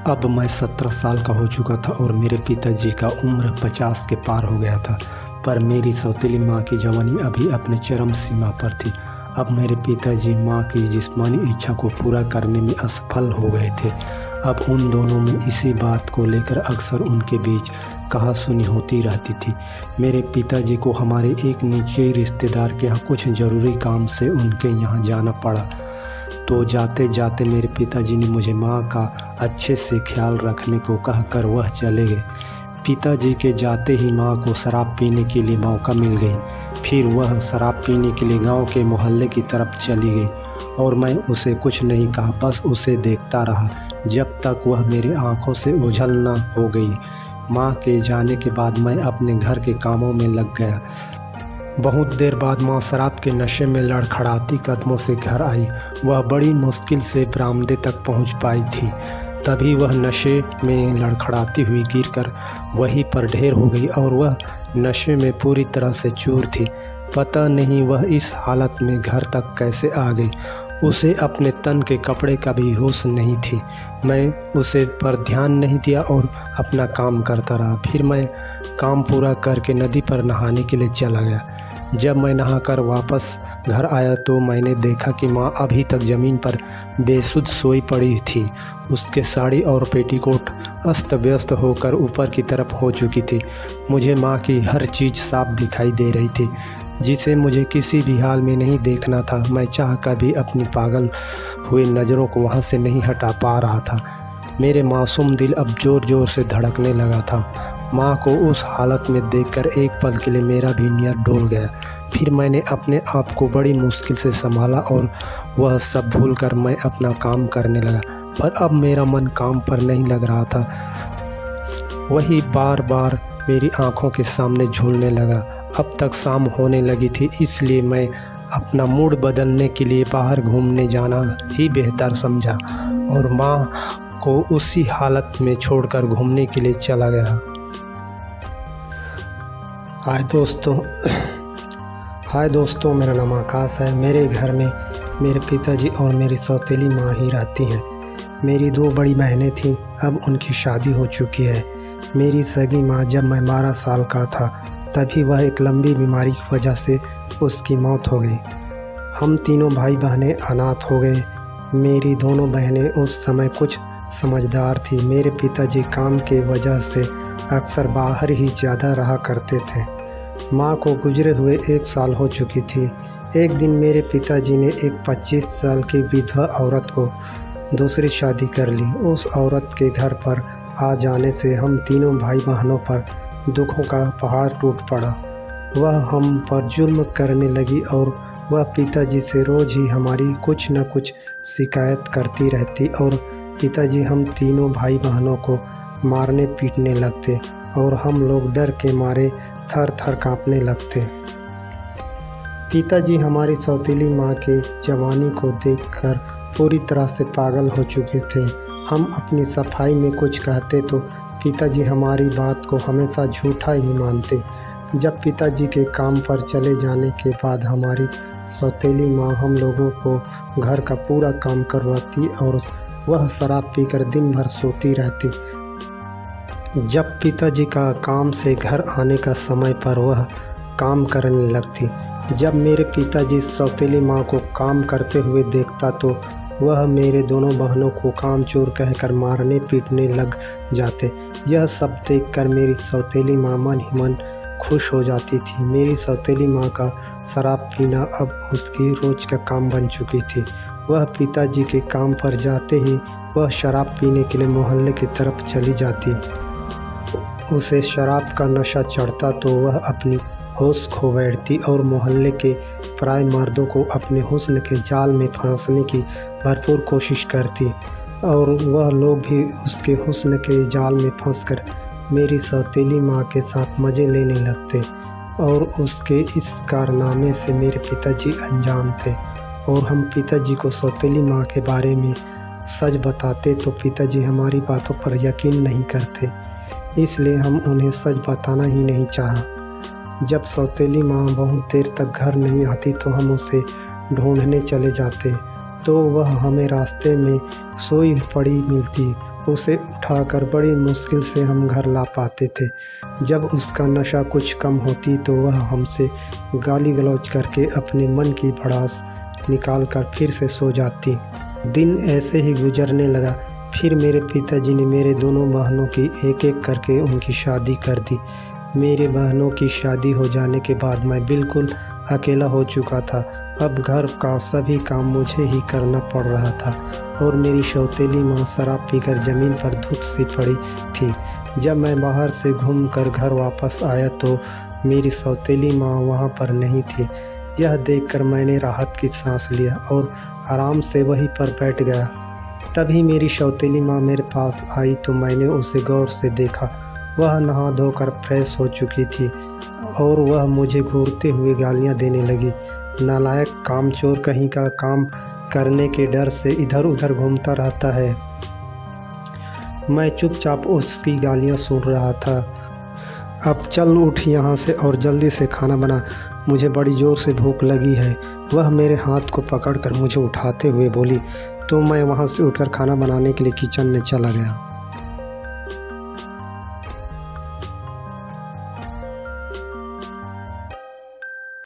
अब मैं 17 साल का हो चुका था और मेरे पिताजी का उम्र 50 के पार हो गया था, पर मेरी सौतेली माँ की जवानी अभी अपने चरम सीमा पर थी। अब मेरे पिताजी माँ की जिस्मानी इच्छा को पूरा करने में असफल हो गए थे। अब उन दोनों में इसी बात को लेकर अक्सर उनके बीच कहासुनी होती रहती थी। मेरे पिताजी को हमारे एक निजी रिश्तेदार के यहाँ कुछ ज़रूरी काम से उनके यहाँ जाना पड़ा, तो जाते जाते मेरे पिताजी ने मुझे माँ का अच्छे से ख्याल रखने को कहकर वह चले गए। पिताजी के जाते ही माँ को शराब पीने के लिए मौका मिल गई। फिर वह शराब पीने के लिए गांव के मोहल्ले की तरफ चली गई और मैं उसे कुछ नहीं कहा, बस उसे देखता रहा जब तक वह मेरी आंखों से ओझल न हो गई। माँ के जाने के बाद मैं अपने घर के कामों में लग गया। बहुत देर बाद माँ शराब के नशे में लड़खड़ाती कदमों से घर आई। वह बड़ी मुश्किल से बरामदे तक पहुँच पाई थी। तभी वह नशे में लड़खड़ाती हुई गिरकर वहीं पर ढेर हो गई और वह नशे में पूरी तरह से चूर थी। पता नहीं वह इस हालत में घर तक कैसे आ गई। उसे अपने तन के कपड़े का भी होश नहीं थी। मैं उसे पर ध्यान नहीं दिया और अपना काम करता रहा। फिर मैं काम पूरा करके नदी पर नहाने के लिए चला गया। जब मैं नहाकर वापस घर आया तो मैंने देखा कि माँ अभी तक ज़मीन पर बेसुध सोई पड़ी थी। उसके साड़ी और पेटीकोट अस्त व्यस्त होकर ऊपर की तरफ हो चुकी थी। मुझे माँ की हर चीज़ साफ दिखाई दे रही थी, जिसे मुझे किसी भी हाल में नहीं देखना था। मैं चाह कर भी अपनी पागल हुई नज़रों को वहाँ से नहीं हटा पा रहा था। मेरे मासूम दिल अब ज़ोर ज़ोर से धड़कने लगा था। माँ को उस हालत में देखकर एक पल के लिए मेरा भी नियर डोल गया। फिर मैंने अपने आप को बड़ी मुश्किल से संभाला और वह सब भूलकर मैं अपना काम करने लगा। पर अब मेरा मन काम पर नहीं लग रहा था। वही बार बार मेरी आंखों के सामने झूलने लगा। अब तक शाम होने लगी थी, इसलिए मैं अपना मूड बदलने के लिए बाहर घूमने जाना ही बेहतर समझा और माँ को उसी हालत में छोड़कर घूमने के लिए चला गया। हाय दोस्तों, मेरा नाम आकाश है। मेरे घर में मेरे पिताजी और मेरी सौतेली माँ ही रहती हैं। मेरी 2 बड़ी बहनें थीं, अब उनकी शादी हो चुकी है। मेरी सगी माँ जब मैं 12 साल का था तभी वह एक लंबी बीमारी की वजह से उसकी मौत हो गई। हम तीनों भाई बहनें अनाथ हो गए। मेरी दोनों बहनें उस समय कुछ समझदार थी। मेरे पिताजी काम के वजह से अक्सर बाहर ही ज़्यादा रहा करते थे। माँ को गुजरे हुए 1 साल हो चुकी थी। एक दिन मेरे पिताजी ने एक 25 साल की विधवा औरत को दूसरी शादी कर ली। उस औरत के घर पर आ जाने से हम तीनों भाई बहनों पर दुखों का पहाड़ टूट पड़ा। वह हम पर जुल्म करने लगी और वह पिताजी से रोज़ ही हमारी कुछ न कुछ शिकायत करती रहती और पिताजी हम तीनों भाई बहनों को मारने पीटने लगते और हम लोग डर के मारे थर थर काँपने लगते। पिताजी हमारी सौतेली माँ के जवानी को देखकर पूरी तरह से पागल हो चुके थे। हम अपनी सफाई में कुछ कहते तो पिताजी हमारी बात को हमेशा झूठा ही मानते। जब पिताजी के काम पर चले जाने के बाद हमारी सौतेली माँ हम लोगों को घर का पूरा काम करवाती और वह शराब पीकर दिन भर सोती रहती। जब पिताजी का काम से घर आने का समय पर वह काम करने लगती। जब मेरे पिताजी सौतेली माँ को काम करते हुए देखता तो वह मेरे दोनों बहनों को कामचोर कहकर मारने पीटने लग जाते। यह सब देखकर मेरी सौतेली माँ मन ही मन खुश हो जाती थी। मेरी सौतेली माँ का शराब पीना अब उसकी रोज़ का काम बन चुकी थी। वह पिताजी के काम पर जाते ही वह शराब पीने के लिए मोहल्ले की तरफ चली जाती। उसे शराब का नशा चढ़ता तो वह अपनी होश खो बैठती और मोहल्ले के प्राय मर्दों को अपने हुस्न के जाल में फांसने की भरपूर कोशिश करती और वह लोग भी उसके हुस्न के जाल में फंसकर मेरी सौतेली माँ के साथ मज़े लेने लगते और उसके इस कारनामे से मेरे पिताजी अनजान थे और हम पिताजी को सौतेली माँ के बारे में सच बताते तो पिताजी हमारी बातों पर यकीन नहीं करते, इसलिए हम उन्हें सच बताना ही नहीं चाहा। जब सौतेली माँ बहुत देर तक घर नहीं आती तो हम उसे ढूंढने चले जाते तो वह हमें रास्ते में सोई पड़ी मिलती। उसे उठाकर बड़ी मुश्किल से हम घर ला पाते थे। जब उसका नशा कुछ कम होती तो वह हमसे गाली गलौज करके अपने मन की भड़ास निकाल कर फिर से सो जाती। दिन ऐसे ही गुजरने लगा। फिर मेरे पिताजी ने मेरे दोनों बहनों की एक एक करके उनकी शादी कर दी। मेरे बहनों की शादी हो जाने के बाद मैं बिल्कुल अकेला हो चुका था। अब घर का सभी काम मुझे ही करना पड़ रहा था और मेरी सौतेली माँ शराब पीकर ज़मीन पर धुत सी पड़ी थी। जब मैं बाहर से घूमकर घर वापस आया तो मेरी सौतेली माँ वहाँ पर नहीं थी। यह देखकर मैंने राहत की सांस लिया और आराम से वहीं पर बैठ गया। तभी मेरी सौतेली माँ मेरे पास आई तो मैंने उसे गौर से देखा। वह नहा धोकर फ्रेश हो चुकी थी और वह मुझे घूरते हुए गालियाँ देने लगी। नालायक, कामचोर कहीं का, काम करने के डर से इधर उधर घूमता रहता है। मैं चुपचाप उसकी गालियाँ सुन रहा था। अब चल उठ यहाँ से और जल्दी से खाना बना, मुझे बड़ी ज़ोर से भूख लगी है। वह मेरे हाथ को पकड़कर मुझे उठाते हुए बोली तो मैं वहाँ से उठकर खाना बनाने के लिए किचन में चला गया।